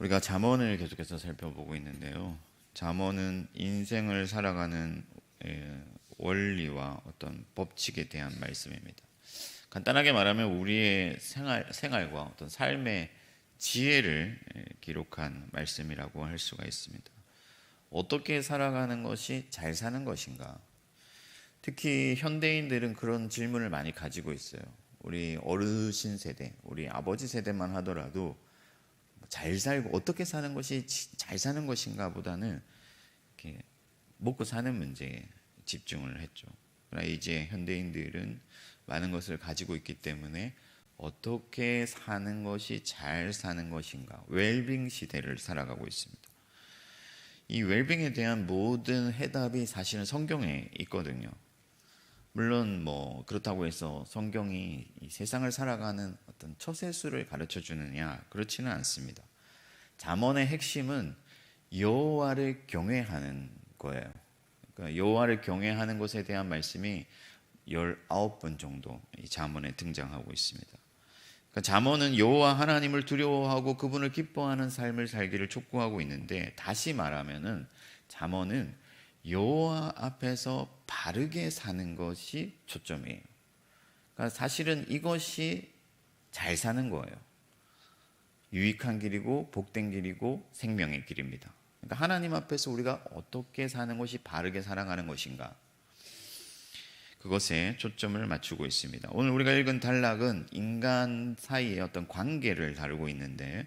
우리가 잠언을 계속해서 살펴보고 있는데요. 잠언은 인생을 살아가는 원리와 어떤 법칙에 대한 말씀입니다. 간단하게 말하면 우리의 생활과 어떤 삶의 지혜를 기록한 말씀이라고 할 수가 있습니다. 어떻게 살아가는 것이 잘 사는 것인가? 특히 현대인들은 그런 질문을 많이 가지고 있어요. 우리 어르신 세대, 우리 아버지 세대만 하더라도 잘 살고 어떻게 사는 것이 잘 사는 것인가 보다는 이렇게 먹고 사는 문제에 집중을 했죠. 그러나 이제 현대인들은 많은 것을 가지고 있기 때문에 어떻게 사는 것이 잘 사는 것인가, 웰빙 시대를 살아가고 있습니다. 이 웰빙에 대한 모든 해답이 사실은 성경에 있거든요. 물론 뭐 그렇다고 해서 성경이 이 세상을 살아가는 어떤 처세술을 가르쳐 주느냐, 그렇지는 않습니다. 잠언의 핵심은 여호와를 경외하는 거예요. 그러니까 여호와를 경외하는 것에 대한 말씀이 19번 정도 이 잠언에 등장하고 있습니다. 그러니까 잠언은 여호와 하나님을 두려워하고 그분을 기뻐하는 삶을 살기를 촉구하고 있는데, 다시 말하면은 잠언은 여호와 앞에서 바르게 사는 것이 초점이에요. 그러니까 사실은 이것이 잘 사는 거예요. 유익한 길이고 복된 길이고 생명의 길입니다. 그러니까 하나님 앞에서 우리가 어떻게 사는 것이 바르게 살아가는 것인가, 그것에 초점을 맞추고 있습니다. 오늘 우리가 읽은 단락은 인간 사이의 어떤 관계를 다루고 있는데,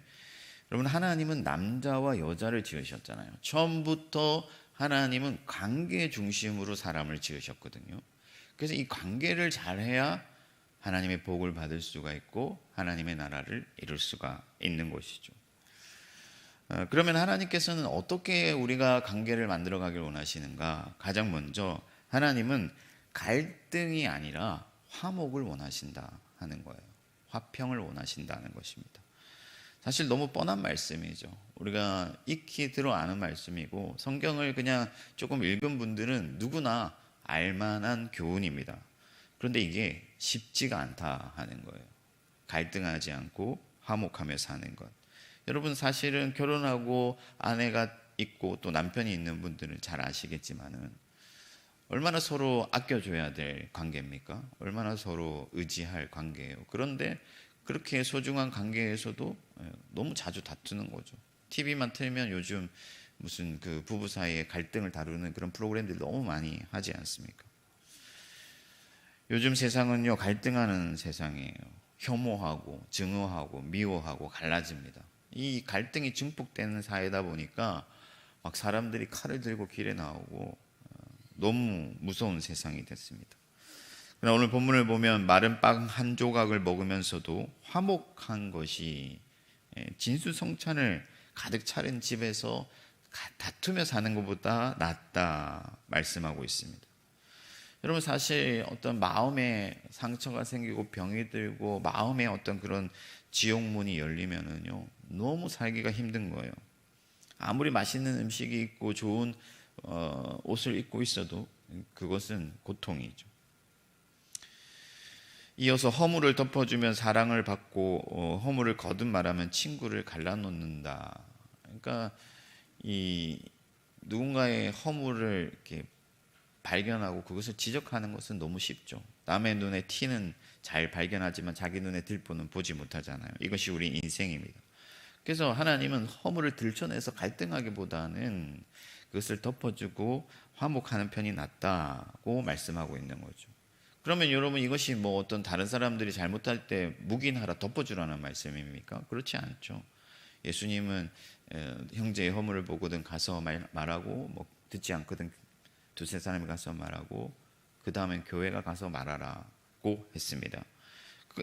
여러분, 하나님은 남자와 여자를 지으셨잖아요. 처음부터 하나님은 관계 중심으로 사람을 지으셨거든요. 그래서 이 관계를 잘해야 하나님의 복을 받을 수가 있고 하나님의 나라를 이룰 수가 있는 것이죠. 그러면 하나님께서는 어떻게 우리가 관계를 만들어 가길 원하시는가? 가장 먼저 하나님은 갈등이 아니라 화목을 원하신다 하는 거예요. 화평을 원하신다는 것입니다. 사실 너무 뻔한 말씀이죠. 우리가 익히 들어 아는 말씀이고 성경을 그냥 조금 읽은 분들은 누구나 알만한 교훈입니다. 그런데 이게 쉽지가 않다 하는 거예요. 갈등하지 않고 화목하며 사는 것. 여러분, 사실은 결혼하고 아내가 있고 또 남편이 있는 분들은 잘 아시겠지만은 얼마나 서로 아껴줘야 될 관계입니까? 얼마나 서로 의지할 관계예요. 그런데 그렇게 소중한 관계에서도 너무 자주 다투는 거죠. TV만 틀면 요즘 무슨 그 부부 사이의 갈등을 다루는 그런 프로그램들 너무 많이 하지 않습니까? 요즘 세상은요, 갈등하는 세상이에요. 혐오하고 증오하고 미워하고 갈라집니다. 이 갈등이 증폭되는 사회다 보니까 막 사람들이 칼을 들고 길에 나오고 너무 무서운 세상이 됐습니다. 그러나 오늘 본문을 보면 마른 빵 한 조각을 먹으면서도 화목한 것이 진수성찬을 가득 차린 집에서 다투며 사는 것보다 낫다 말씀하고 있습니다. 여러분, 사실 어떤 마음에 상처가 생기고 병이 들고 마음에 어떤 그런 지옥문이 열리면은요, 너무 살기가 힘든 거예요. 아무리 맛있는 음식이 있고 좋은 옷을 입고 있어도 그것은 고통이죠. 이어서 허물을 덮어주면 사랑을 받고 허물을 거듭 말하면 친구를 갈라놓는다. 그러니까 이 누군가의 허물을 이렇게 발견하고 그것을 지적하는 것은 너무 쉽죠. 남의 눈에 티는 잘 발견하지만 자기 눈에 들보는 보지 못하잖아요. 이것이 우리 인생입니다. 그래서 하나님은 허물을 들춰내서 갈등하기보다는 그것을 덮어주고 화목하는 편이 낫다고 말씀하고 있는 거죠. 그러면 여러분, 이것이 뭐 어떤 다른 사람들이 잘못할 때 묵인하라, 덮어주라는 말씀입니까? 그렇지 않죠. 예수님은 형제의 허물을 보거든 가서 말하고, 뭐 듣지 않거든 두세 사람이 가서 말하고, 그 다음엔 교회가 가서 말하라고 했습니다.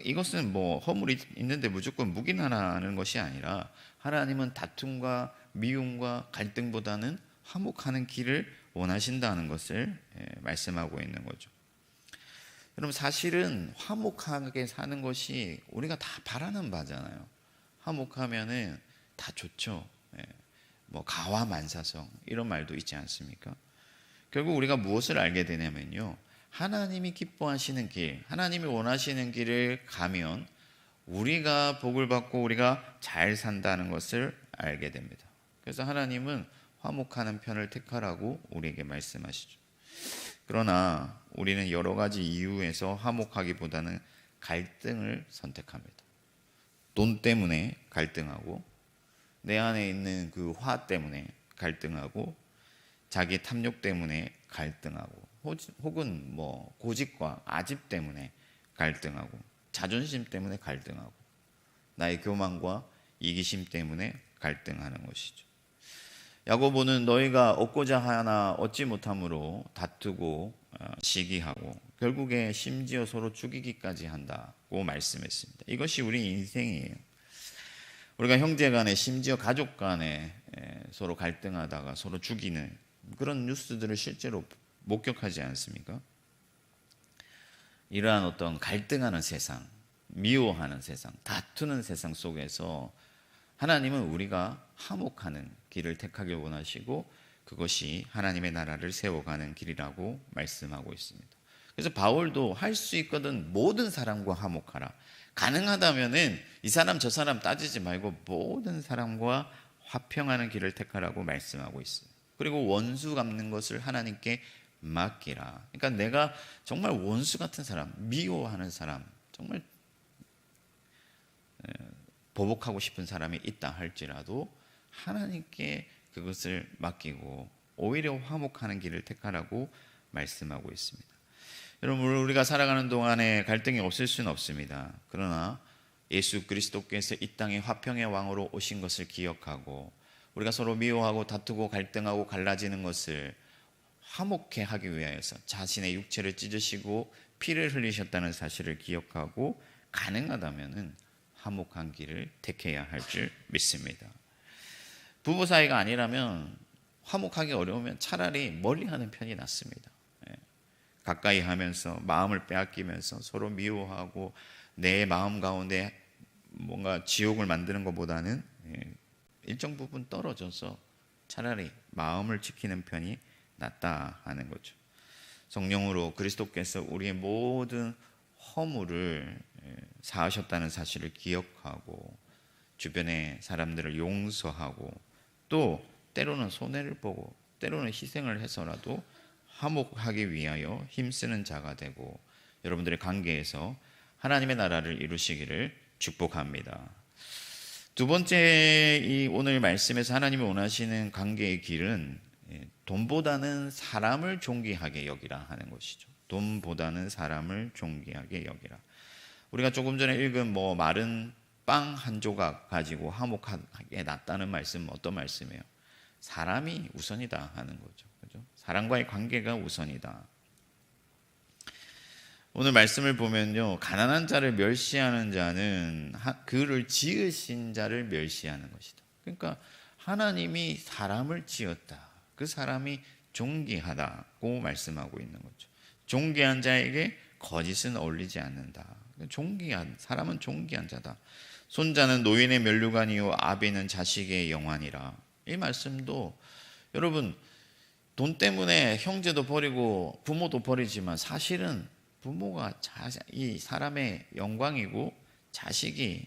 이것은 뭐 허물이 있는데 무조건 묵인하라는 것이 아니라 하나님은 다툼과 미움과 갈등보다는 화목하는 길을 원하신다는 것을 말씀하고 있는 거죠. 여러분, 사실은 화목하게 사는 것이 우리가 다 바라는 바잖아요. 화목하면은 다 좋죠. 뭐 가와만사성 이런 말도 있지 않습니까? 결국 우리가 무엇을 알게 되냐면요, 하나님이 기뻐하시는 길, 하나님이 원하시는 길을 가면 우리가 복을 받고 우리가 잘 산다는 것을 알게 됩니다. 그래서 하나님은 화목하는 편을 택하라고 우리에게 말씀하시죠. 그러나 우리는 여러 가지 이유에서 화목하기보다는 갈등을 선택합니다. 돈 때문에 갈등하고, 내 안에 있는 그 화 때문에 갈등하고, 자기 탐욕 때문에 갈등하고, 혹은 고집과 아집 때문에 갈등하고, 자존심 때문에 갈등하고, 나의 교만과 이기심 때문에 갈등하는 것이죠. 야고보는 너희가 얻고자 하나 얻지 못함으로 다투고 시기하고 결국에 심지어 서로 죽이기까지 한다고 말씀했습니다. 이것이 우리 인생이에요. 우리가 형제 간에, 심지어 가족 간에 서로 갈등하다가 서로 죽이는 그런 뉴스들을 실제로 목격하지 않습니까? 이러한 어떤 갈등하는 세상, 미워하는 세상, 다투는 세상 속에서 하나님은 우리가 화목하는 길을 택하길 원하시고, 그것이 하나님의 나라를 세워가는 길이라고 말씀하고 있습니다. 그래서 바울도 할 수 있거든 모든 사람과 화목하라. 가능하다면은 이 사람 저 사람 따지지 말고 모든 사람과 화평하는 길을 택하라고 말씀하고 있어요. 그리고 원수 갚는 것을 하나님께 맡기라. 그러니까 내가 정말 원수 같은 사람, 미워하는 사람, 정말 보복하고 싶은 사람이 있다 할지라도 하나님께 그것을 맡기고 오히려 화목하는 길을 택하라고 말씀하고 있습니다. 여러분, 우리가 살아가는 동안에 갈등이 없을 수는 없습니다. 그러나 예수 그리스도께서 이 땅에 화평의 왕으로 오신 것을 기억하고, 우리가 서로 미워하고 다투고 갈등하고 갈라지는 것을 화목케 하기 위하여서 자신의 육체를 찢으시고 피를 흘리셨다는 사실을 기억하고, 가능하다면은 화목한 길을 택해야 할 줄 믿습니다. 부부 사이가 아니라면, 화목하기 어려우면 차라리 멀리하는 편이 낫습니다. 가까이 하면서 마음을 빼앗기면서 서로 미워하고 내 마음 가운데 뭔가 지옥을 만드는 것보다는 일정 부분 떨어져서 차라리 마음을 지키는 편이 낫다 하는 거죠. 성령으로 그리스도께서 우리의 모든 허물을 사하셨다는 사실을 기억하고, 주변의 사람들을 용서하고, 또 때로는 손해를 보고 때로는 희생을 해서라도 화목하기 위하여 힘쓰는 자가 되고, 여러분들의 관계에서 하나님의 나라를 이루시기를 축복합니다. 두 번째, 이 오늘 말씀에서 하나님이 원하시는 관계의 길은 돈보다는 사람을 존귀하게 여기라 하는 것이죠. 돈보다는 사람을 존귀하게 여기라. 우리가 조금 전에 읽은 마른 빵 한 조각 가지고 화목하게 낫다는 말씀은 어떤 말씀이에요? 사람이 우선이다 하는 거죠. 그죠? 사람과의 관계가 우선이다. 오늘 말씀을 보면요, 가난한 자를 멸시하는 자는 그를 지으신 자를 멸시하는 것이다. 그러니까 하나님이 사람을 지었다. 그 사람이 존귀하다고 말씀하고 있는 거죠. 존귀한 자에게 거짓은 어울리지 않는다. 사람은 존귀한 자다. 손자는 노인의 면류관이요 아비는 자식의 영환이라. 이 말씀도 여러분, 돈 때문에 형제도 버리고 부모도 버리지만 사실은 부모가 이 사람의 영광이고 자식이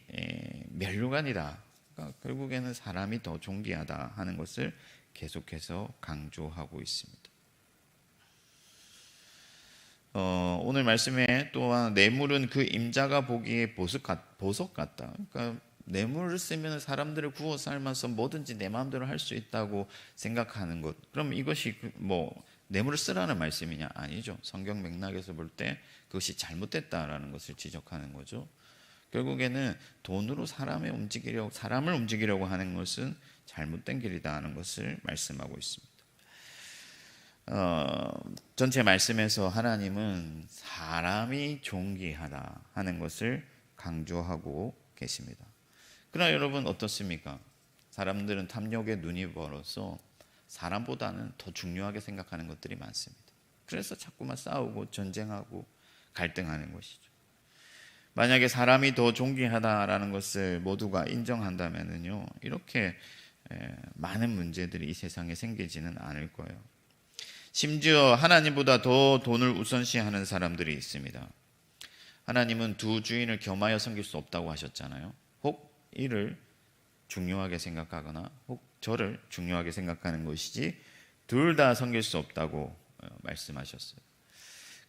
면류관이다. 그러니까 결국에는 사람이 더 존귀하다 하는 것을 계속해서 강조하고 있습니다. 오늘 말씀에 또한 뇌물은 그 임자가 보기에 보석 같다. 그러니까 뇌물을 쓰면 사람들을 구워 삶아서 뭐든지 내 마음대로 할 수 있다고 생각하는 것. 그럼 이것이 뇌물을 쓰라는 말씀이냐? 아니죠. 성경 맥락에서 볼 때 그것이 잘못됐다라는 것을 지적하는 거죠. 결국에는 돈으로 사람을 움직이려고 하는 것은 잘못된 길이다 하는 것을 말씀하고 있습니다. 전체 말씀에서 하나님은 사람이 존귀하다 하는 것을 강조하고 계십니다. 그러나 여러분 어떻습니까? 사람들은 탐욕에 눈이 멀어서 사람보다는 더 중요하게 생각하는 것들이 많습니다. 그래서 자꾸만 싸우고 전쟁하고 갈등하는 것이죠. 만약에 사람이 더 존귀하다라는 것을 모두가 인정한다면요, 이렇게 많은 문제들이 이 세상에 생기지는 않을 거예요. 심지어 하나님보다 더 돈을 우선시하는 사람들이 있습니다. 하나님은 두 주인을 겸하여 섬길 수 없다고 하셨잖아요. 혹 이를 중요하게 생각하거나 혹 저를 중요하게 생각하는 것이지 둘 다 섬길 수 없다고 말씀하셨어요.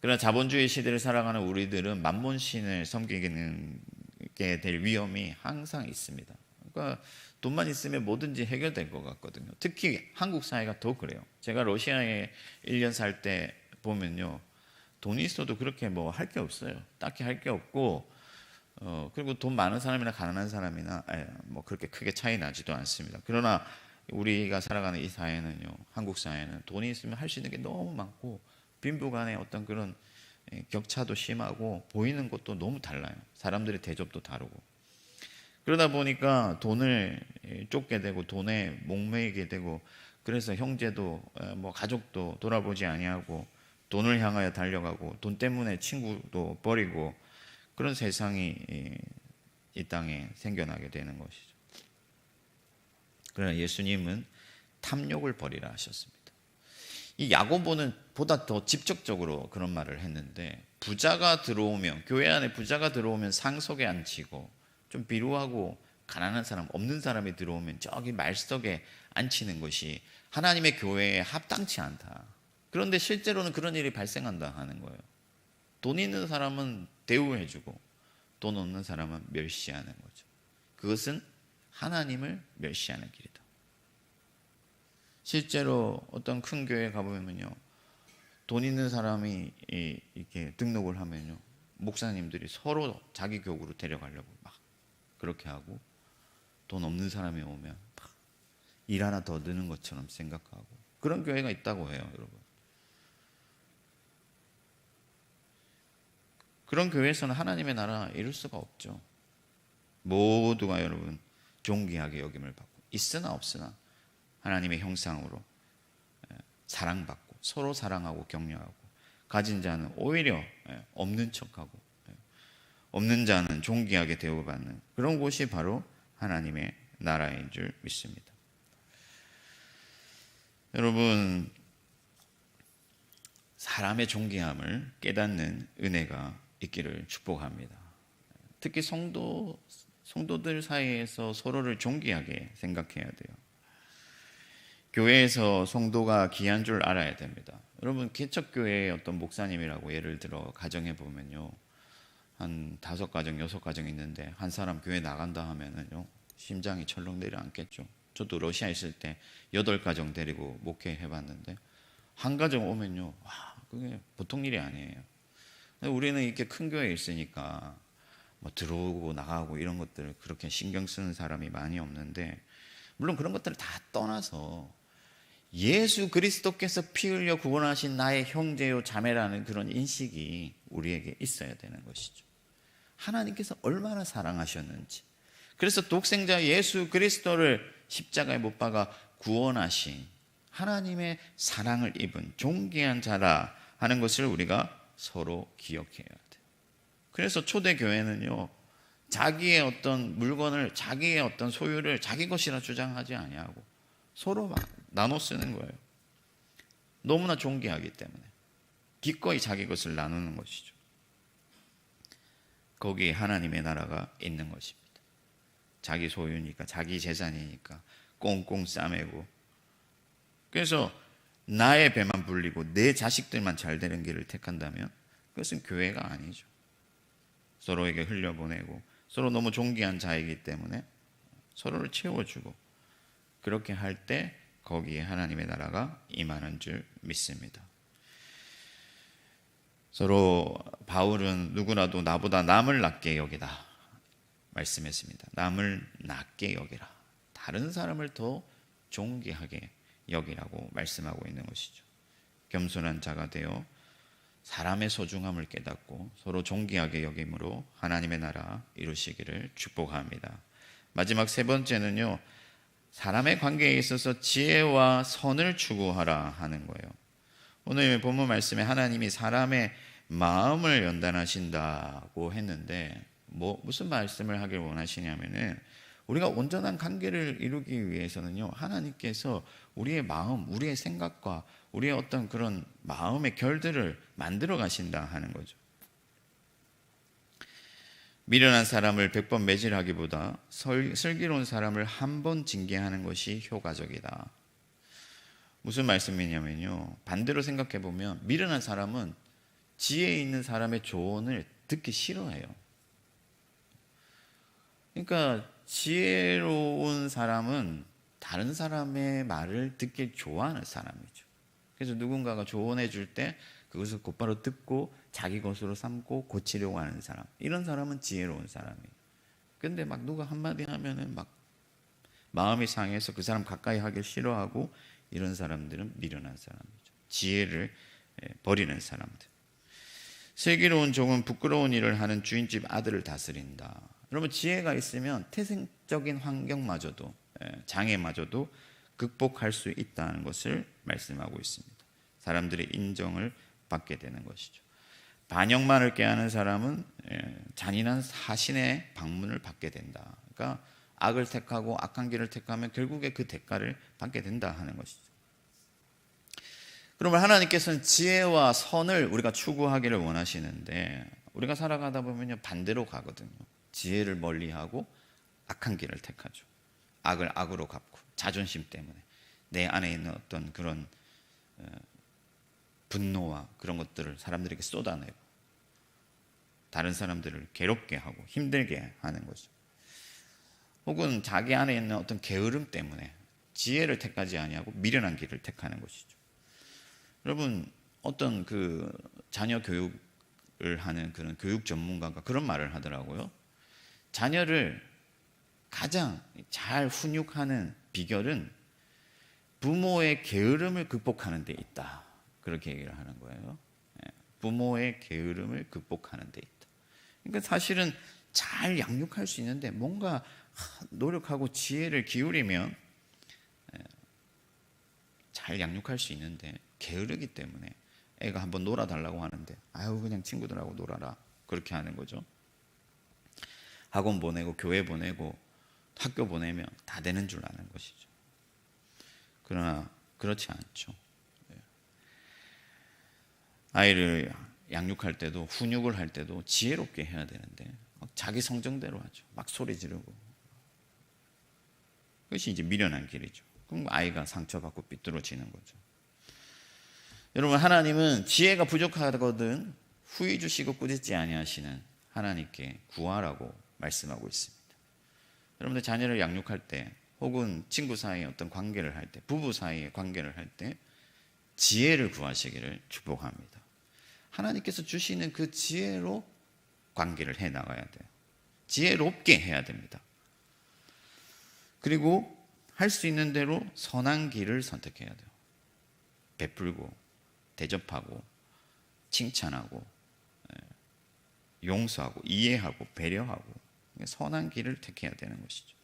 그러나 자본주의 시대를 살아가는 우리들은 만몬신을 섬기게 될 위험이 항상 있습니다. 그러니까 돈만 있으면 뭐든지 해결될 것 같거든요. 특히 한국 사회가 더 그래요. 제가 러시아에 1년 살 때 보면요, 돈이 있어도 그렇게 뭐 할 게 없어요. 딱히 할 게 없고, 그리고 돈 많은 사람이나 가난한 사람이나 뭐 그렇게 크게 차이 나지도 않습니다. 그러나 우리가 살아가는 이 사회는요, 한국 사회는 돈이 있으면 할 수 있는 게 너무 많고 빈부간의 어떤 그런 격차도 심하고 보이는 것도 너무 달라요. 사람들의 대접도 다르고. 그러다 보니까 돈을 쫓게 되고 돈에 목매이게 되고, 그래서 형제도 뭐 가족도 돌아보지 아니하고 돈을 향하여 달려가고 돈 때문에 친구도 버리고 그런 세상이 이 땅에 생겨나게 되는 것이죠. 그러나 예수님은 탐욕을 버리라 하셨습니다. 이 야고보는 보다 더 직접적으로 그런 말을 했는데, 부자가 들어오면, 교회 안에 부자가 들어오면 상석에 앉히고, 좀 비루하고 가난한 사람, 없는 사람이 들어오면 저기 말석에 앉히는 것이 하나님의 교회에 합당치 않다. 그런데 실제로는 그런 일이 발생한다 하는 거예요. 돈 있는 사람은 대우해주고 돈 없는 사람은 멸시하는 거죠. 그것은 하나님을 멸시하는 길이다. 실제로 어떤 큰 교회에 가보면요, 돈 있는 사람이 이렇게 등록을 하면요, 목사님들이 서로 자기 교구로 데려가려고 막 그렇게 하고, 돈 없는 사람이 오면 막 일 하나 더 드는 것처럼 생각하고, 그런 교회가 있다고 해요, 여러분. 그런 교회에서는 하나님의 나라 이룰 수가 없죠. 모두가 여러분 존귀하게 여김을 받고, 있으나 없으나 하나님의 형상으로 사랑받고 서로 사랑하고 격려하고, 가진 자는 오히려 없는 척하고 없는 자는 존귀하게 대우받는 그런 곳이 바로 하나님의 나라인 줄 믿습니다. 여러분, 사람의 존귀함을 깨닫는 은혜가 있기를 축복합니다. 특히 성도들 사이에서 서로를 존귀하게 생각해야 돼요. 교회에서 성도가 귀한 줄 알아야 됩니다. 여러분, 개척교회의 어떤 목사님이라고 예를 들어 가정해 보면요, 한 5가정, 6가정 있는데 한 사람 교회 나간다 하면은요, 심장이 철렁 내려앉겠죠. 저도 러시아에 있을 때 8가정 데리고 목회해 봤는데, 한 가정 오면요, 와, 그게 보통 일이 아니에요. 우리는 이렇게 큰 교회에 있으니까 뭐 들어오고 나가고 이런 것들을 그렇게 신경 쓰는 사람이 많이 없는데, 물론 그런 것들을 다 떠나서 예수 그리스도께서 피 흘려 구원하신 나의 형제요 자매라는 그런 인식이 우리에게 있어야 되는 것이죠. 하나님께서 얼마나 사랑하셨는지, 그래서 독생자 예수 그리스도를 십자가에 못 박아 구원하신 하나님의 사랑을 입은 존귀한 자라 하는 것을 우리가 서로 기억해야 돼요. 그래서 초대교회는요, 자기의 어떤 물건을, 자기의 어떤 소유를 자기 것이라 주장하지 아니하고 서로 막 나눠 쓰는 거예요. 너무나 존귀하기 때문에 기꺼이 자기 것을 나누는 것이죠. 거기에 하나님의 나라가 있는 것입니다. 자기 소유니까, 자기 재산이니까 꽁꽁 싸매고, 그래서 나의 배만 불리고 내 자식들만 잘 되는 길을 택한다면 그것은 교회가 아니죠. 서로에게 흘려보내고 서로 너무 존귀한 자이기 때문에 서로를 채워주고, 그렇게 할 때 거기에 하나님의 나라가 임하는 줄 믿습니다. 서로 바울은 누구라도 나보다 남을 낮게 여기라 말씀했습니다. 남을 낮게 여기라, 다른 사람을 더 존귀하게 여기라고 말씀하고 있는 것이죠. 겸손한 자가 되어 사람의 소중함을 깨닫고 서로 존귀하게 여김으로 하나님의 나라 이루시기를 축복합니다. 마지막 3번째는요, 사람의 관계에 있어서 지혜와 선을 추구하라 하는 거예요. 오늘 본문 말씀에 하나님이 사람의 마음을 연단하신다고 했는데, 무슨 말씀을 하길 원하시냐면은, 우리가 온전한 관계를 이루기 위해서는요, 하나님께서 우리의 마음, 우리의 생각과 우리의 어떤 그런 마음의 결들을 만들어 가신다 하는 거죠. 미련한 사람을 100번 매질하기보다 슬기로운 사람을 한 번 징계하는 것이 효과적이다. 무슨 말씀이냐면요, 반대로 생각해 보면 미련한 사람은 지혜 있는 사람의 조언을 듣기 싫어해요. 그러니까 지혜로운 사람은 다른 사람의 말을 듣기 좋아하는 사람이죠. 그래서 누군가가 조언해 줄 때 그것을 곧바로 듣고 자기 것으로 삼고 고치려고 하는 사람, 이런 사람은 지혜로운 사람이에요. 근데 막 누가 한마디 하면은 막 마음이 상해서 그 사람 가까이 하기 싫어하고, 이런 사람들은 미련한 사람이죠. 지혜를 버리는 사람들. 슬기로운 종은 부끄러운 일을 하는 주인집 아들을 다스린다. 여러분, 지혜가 있으면 태생적인 환경마저도, 장애마저도 극복할 수 있다는 것을 말씀하고 있습니다. 사람들의 인정을 받게 되는 것이죠. 반역만을 꾀하는 사람은 잔인한 사신의 방문을 받게 된다. 그러니까 악을 택하고 악한 길을 택하면 결국에 그 대가를 받게 된다 하는 것이죠. 그러면 하나님께서는 지혜와 선을 우리가 추구하기를 원하시는데, 우리가 살아가다 보면 반대로 가거든요. 지혜를 멀리하고 악한 길을 택하죠. 악을 악으로 갚고, 자존심 때문에 내 안에 있는 어떤 그런 분노와 그런 것들을 사람들에게 쏟아내고 다른 사람들을 괴롭게 하고 힘들게 하는 거죠. 혹은 자기 안에 있는 어떤 게으름 때문에 지혜를 택하지 아니하고 미련한 길을 택하는 것이죠. 여러분, 어떤 그 자녀 교육을 하는 그런 교육 전문가가 그런 말을 하더라고요. 자녀를 가장 잘 훈육하는 비결은 부모의 게으름을 극복하는 데 있다. 그렇게 얘기를 하는 거예요. 부모의 게으름을 극복하는 데 있다. 그러니까 사실은 잘 양육할 수 있는데 뭔가 노력하고 지혜를 기울이면 잘 양육할 수 있는데, 게으르기 때문에 애가 한번 놀아달라고 하는데 아유 그냥 친구들하고 놀아라, 그렇게 하는 거죠. 학원 보내고 교회 보내고 학교 보내면 다 되는 줄 아는 것이죠. 그러나 그렇지 않죠. 아이를 양육할 때도 훈육을 할 때도 지혜롭게 해야 되는데 막 자기 성정대로 하죠. 막 소리 지르고. 그것이 이제 미련한 길이죠. 그럼 아이가 상처받고 삐뚤어지는 거죠. 여러분, 하나님은 지혜가 부족하거든 후히 주시고 꾸짖지 아니하시는 하나님께 구하라고 말씀하고 있습니다. 여러분들 자녀를 양육할 때, 혹은 친구 사이의 어떤 관계를 할 때, 부부 사이의 관계를 할 때 지혜를 구하시기를 축복합니다. 하나님께서 주시는 그 지혜로 관계를 해 나가야 돼요. 지혜롭게 해야 됩니다. 그리고 할 수 있는 대로 선한 길을 선택해야 돼요. 베풀고 대접하고 칭찬하고 용서하고 이해하고 배려하고 선한 길을 택해야 되는 것이죠.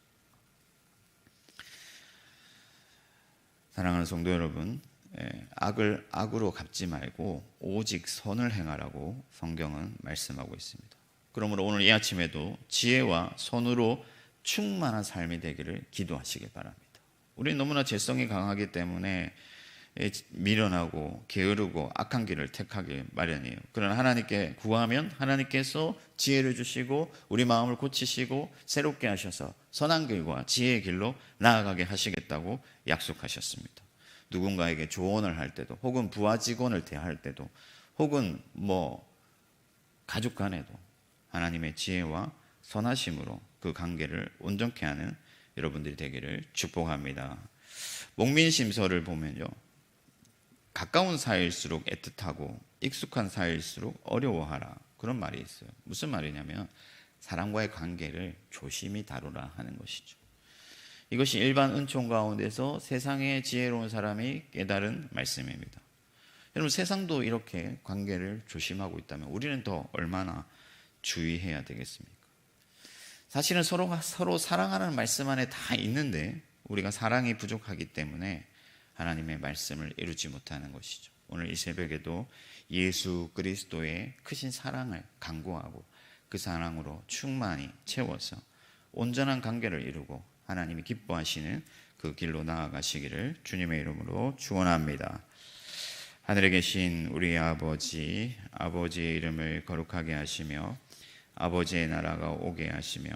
사랑하는 성도 여러분, 악을 악으로 갚지 말고 오직 선을 행하라고 성경은 말씀하고 있습니다. 그러므로 오늘 이 아침에도 지혜와 선으로 충만한 삶이 되기를 기도하시기 바랍니다. 우리는 너무나 죄성이 강하기 때문에 미련하고 게으르고 악한 길을 택하기 마련이에요. 그러나 하나님께 구하면 하나님께서 지혜를 주시고 우리 마음을 고치시고 새롭게 하셔서 선한 길과 지혜의 길로 나아가게 하시겠다고 약속하셨습니다. 누군가에게 조언을 할 때도, 혹은 부하 직원을 대할 때도, 혹은 가족 간에도 하나님의 지혜와 선하심으로 그 관계를 온전케 하는 여러분들이 되기를 축복합니다. 목민심서를 보면요, 가까운 사이일수록 애틋하고 익숙한 사이일수록 어려워하라, 그런 말이 있어요. 무슨 말이냐면 사람과의 관계를 조심히 다루라 하는 것이죠. 이것이 일반 은총 가운데서 세상의 지혜로운 사람이 깨달은 말씀입니다. 여러분, 세상도 이렇게 관계를 조심하고 있다면 우리는 더 얼마나 주의해야 되겠습니까? 사실은 서로가 서로 사랑하는 말씀 안에 다 있는데 우리가 사랑이 부족하기 때문에 하나님의 말씀을 이루지 못하는 것이죠. 오늘 이 새벽에도 예수 그리스도의 크신 사랑을 간구하고 그 사랑으로 충만히 채워서 온전한 관계를 이루고 하나님이 기뻐하시는 그 길로 나아가시기를 주님의 이름으로 축원합니다. 하늘에 계신 우리 아버지의 이름을 거룩하게 하시며 아버지의 나라가 오게 하시며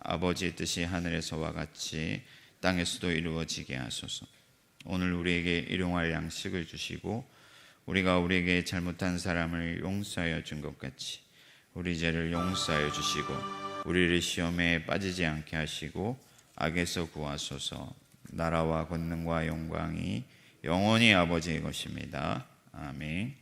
아버지의 뜻이 하늘에서와 같이 땅에서도 이루어지게 하소서. 오늘 우리에게 일용할 양식을 주시고 우리가 우리에게 잘못한 사람을 용서하여 준 것 같이 우리 죄를 용서하여 주시고 우리를 시험에 빠지지 않게 하시고 악에서 구하소서. 나라와 권능과 영광이 영원히 아버지의 것입니다. 아멘.